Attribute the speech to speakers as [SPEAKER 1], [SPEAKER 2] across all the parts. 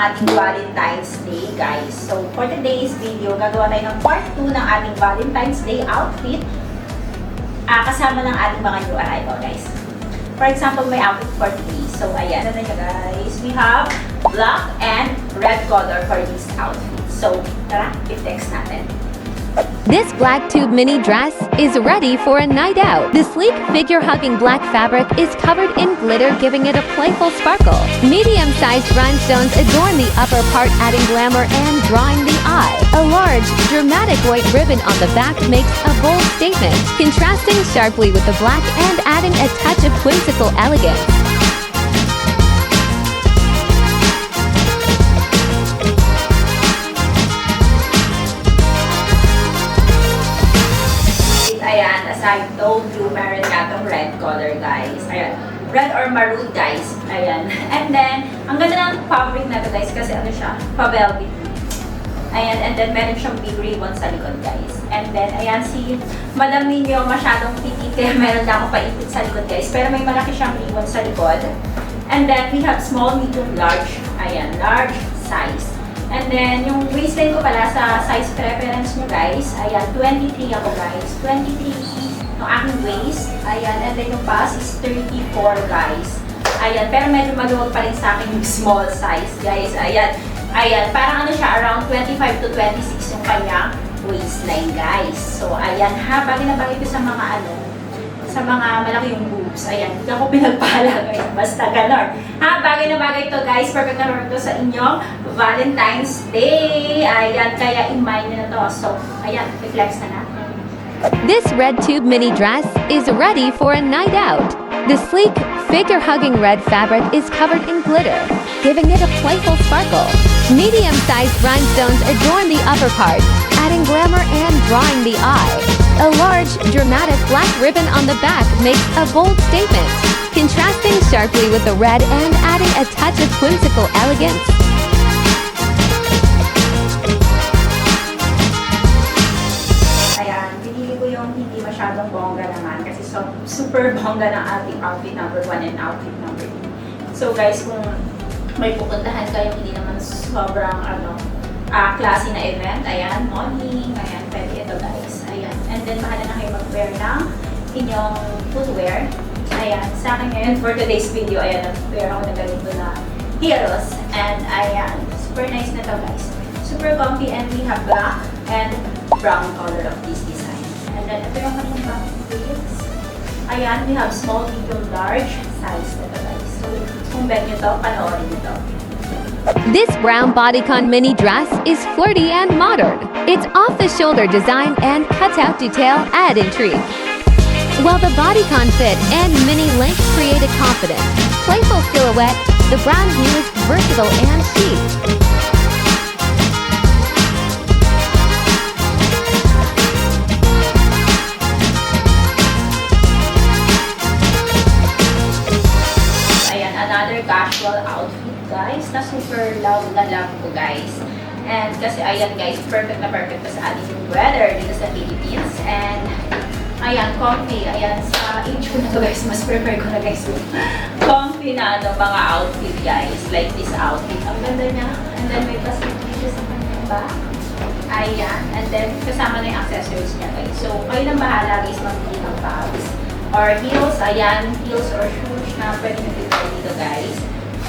[SPEAKER 1] ating Valentine's Day, guys. So, for today's video, gagawa tayo ng part 2 ng ating Valentine's Day outfit. Kasama ng ating mga new arrival, guys. For example, may outfit for today. So, ayan. Ano na niya, guys? We have black and red color for this outfit. So, tara, i-text natin.
[SPEAKER 2] This black tube mini dress is ready for a night out. The sleek figure-hugging black fabric is covered in glitter, giving it a playful sparkle. Medium-sized rhinestones adorn the upper part, adding glamour and drawing the eye. A large, dramatic white ribbon on the back makes a bold statement, contrasting sharply with the black and adding a touch of whimsical elegance.
[SPEAKER 1] Ayan, as I told you, meron nga itong red color, guys. Ayan, red or maroon, guys. Ayan. And then, ang ganda ng fabric na ito, guys, kasi ano siya, pa-velvet. Ayan, and then meron siyang big ribbon sa likod, guys. And then, ayan, si Madam Nino masyadong petit, kaya meron na akong paipit sa likod, guys. Pero may malaki siyang ribbon sa likod. And then, we have small, medium, large. Ayan, large size. And then, yung waistline ko pala sa size preference nyo, guys. Ayan, 23 ako, guys. 23 yung aking waist. Ayan, and then yung bust is 34, guys. Ayan, pero medyo maluwag pa rin sa akin yung small size, guys. Ayan, ayan, parang ano siya, around 25 to 26 yung kanyang waistline, guys. So, ayan ha, bagay na bagay ko sa mga ano, sa mga malaki yung boobs. Ayan, hindi ako pinagpala ngayon. Basta ganon. Ha, bagay na bagay to, guys. Perfect na perfect to sa inyong Valentine's Day. Ayan, kaya in-mind nyo na to. So, ayan, reflex na natin.
[SPEAKER 2] This red tube mini dress is ready for a night out. The sleek, figure-hugging red fabric is covered in glitter, giving it a playful sparkle. Medium-sized rhinestones adorn the upper part, adding glamour and drawing the eye. A large, dramatic black ribbon on the back makes a bold statement, contrasting sharply with the red and adding a touch of whimsical elegance.
[SPEAKER 1] Ayan, pinili ko yung hindi masyadong bongga naman kasi super bongga ng ating outfit number 1 and outfit number 2. So guys, kung may pupuntahan kayo hindi naman sobrang classy na event, ayan, morning, ayan, pwede ito, guys. Ayan, and then bahala na kayo mag-wear ng inyong footwear. Ayan, sa akin ngayon for today's video, ayan, nag-wear ako na ganito na heels. And ayan, super nice na to, guys. Super comfy, and we have black and brown color of this design. And then ito yung kanyang back heels. Ayan, we have small, medium, large size na to, guys. So, kung bet nyo to, panoorin nyo to.
[SPEAKER 2] This brown bodycon mini dress is flirty and modern. Its off-the-shoulder design and cutout detail add intrigue. While the bodycon fit and mini length create a confident, playful silhouette, the brown hue is versatile and chic.
[SPEAKER 1] Another casual outfit, guys, na super love ko, guys. And kasi ayan, guys, perfect na perfect pa sa ating weather dito sa Philippines. And ayan, comfy. Ayan, sa age ko na to, guys, mas prefer ko na, guys, comfy na mga outfit, guys. Like this outfit. Ang ganda niya. And then may facility sa kanyang back. Ayan. And then kasama na yung accessories niya, guys. So, kayo nang bahala, guys, mamili ng bags or heels. Ayan, heels or shoes na pwede na dito, guys.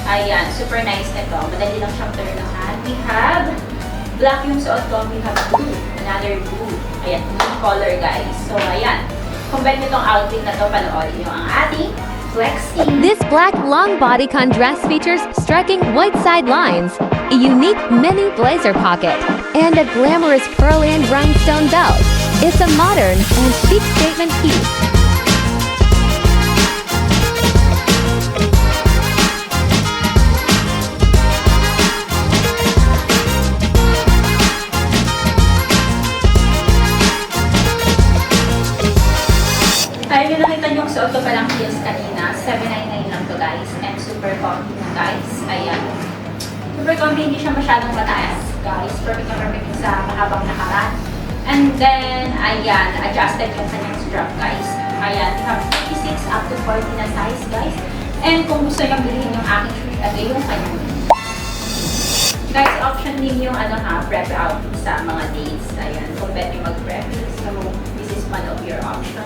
[SPEAKER 1] Ayan, super nice na ito. Madali lang siyang turnahan. We have black yung suot ko. We have blue. Another blue. Ayan, blue color, guys. So, ayan. Kung bet nyo itong outfit na ito, panoorin nyo ang ating flexing.
[SPEAKER 2] This black long bodycon dress features striking white side lines, a unique mini blazer pocket, and a glamorous pearl and rhinestone belt. It's a modern and chic statement piece.
[SPEAKER 1] Ay, yung nakita niyo yung suot ko palang heels kanina, $799 lang to, guys. And super comfy na, guys. Ayan. Super comfy, hindi siya masyadong mataas, guys. Perfect na perfect sa mahabang nakaran. And then, ayan, adjusted yung kanyang strap, guys. Ayan, we have 36 up to 40 na size, guys. And kung gusto nyo bilhin yung aking shoes, ito yung kanyang Guys, option din yung prep outfit sa mga dates. Ayan, kung pwede mag-prep. So, this is one of your option.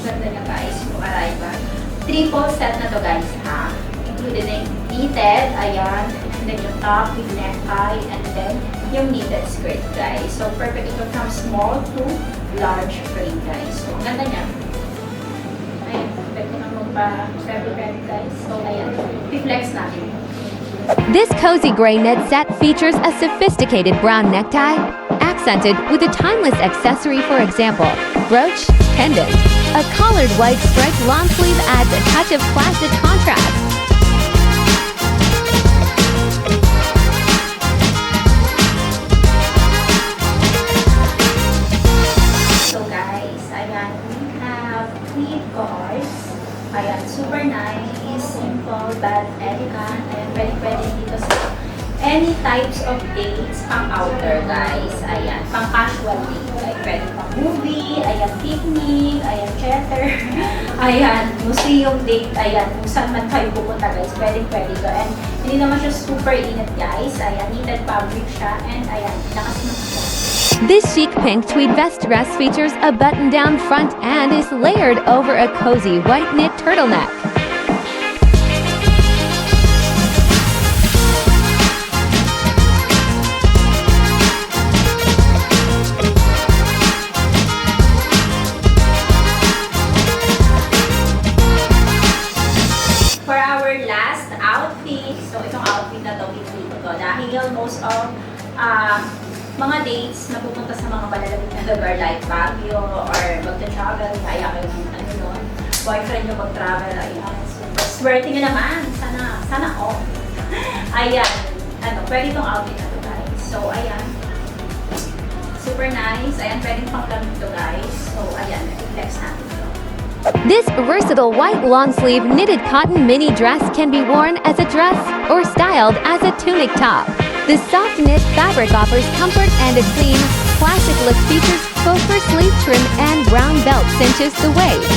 [SPEAKER 1] Ganda niya guys, yung Arriva. Triple set na to guys ha. Included na yung knitted, ayan. And then yung top with necktie, and then yung knitted skirt guys. So, perfect ito from small to large frame guys. So, ang ganda niya. Ayan, pwede na magpa-prep guys. So, ayan, i-flex natin.
[SPEAKER 2] This cozy gray knit set features a sophisticated brown necktie, accented with a timeless accessory, for example, brooch, pendant. A collared white striped long sleeve adds a touch of classic contrast.
[SPEAKER 1] So guys, ayan, we have tweed colors. Ayan, super nice, simple, but elegant. Ayan, pwede dito sa any types of dates, pang outer guys. Ayan, pang casual date. Like, pwede pang movie, ayan, picnic, ayan, theater. Ayan, museum date, ayan, kung saan man kayo pupunta guys, pwede to. And hindi naman siya super init guys. Ayan, knitted fabric siya. And ayan, nakasimot siya.
[SPEAKER 2] This chic pink tweed vest dress features a button-down front and is layered over a cozy white knit turtleneck.
[SPEAKER 1] For our last outfit, so itong outfit na to, pinili ko to dahil most of mga dates na pupunta sa mga malalamig na lugar like Baguio or magta-travel, kaya kayo ng boyfriend nyo mag-travel, ayan. So, swerte nyo naman, sana all. Ayan, pwede itong outfit na to guys. So, ayan. Super nice. Ayan, pwedeng pang-gamit to guys. So, ayan, i-flex natin to.
[SPEAKER 2] This versatile white long-sleeve knitted cotton mini dress can be worn as a dress or styled as a tunic top. The soft knit fabric offers comfort and a clean, classic look features gopher sleeve trim and brown belt cinches the waist.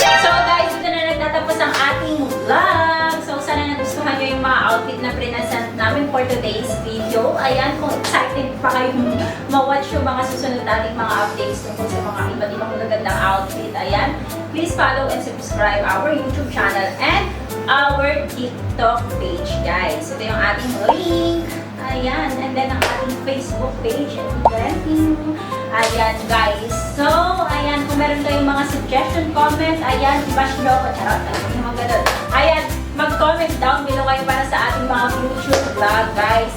[SPEAKER 1] So guys, dito na nagtatapos ang ating vlog. So sana nagustuhan nyo yung mga outfit na present namin for today's video. Ayan, kung excited pa kayo ma-watch yung mga susunod nating mga updates tungkol sa mga iba't ibang magagandang outfit. Ayan, please follow and subscribe our YouTube channel and our TikTok page, guys. Ito yung ating link. Ayan, and then ang ating Facebook page. Thank you. Ayan, guys. So, ayan, kung meron kayong mga suggestion, comment, ayan, i-bash nyo ko. Charot, yung mga ganun. Ayan, mag-comment down below kayo para sa ating mga future vlog, guys.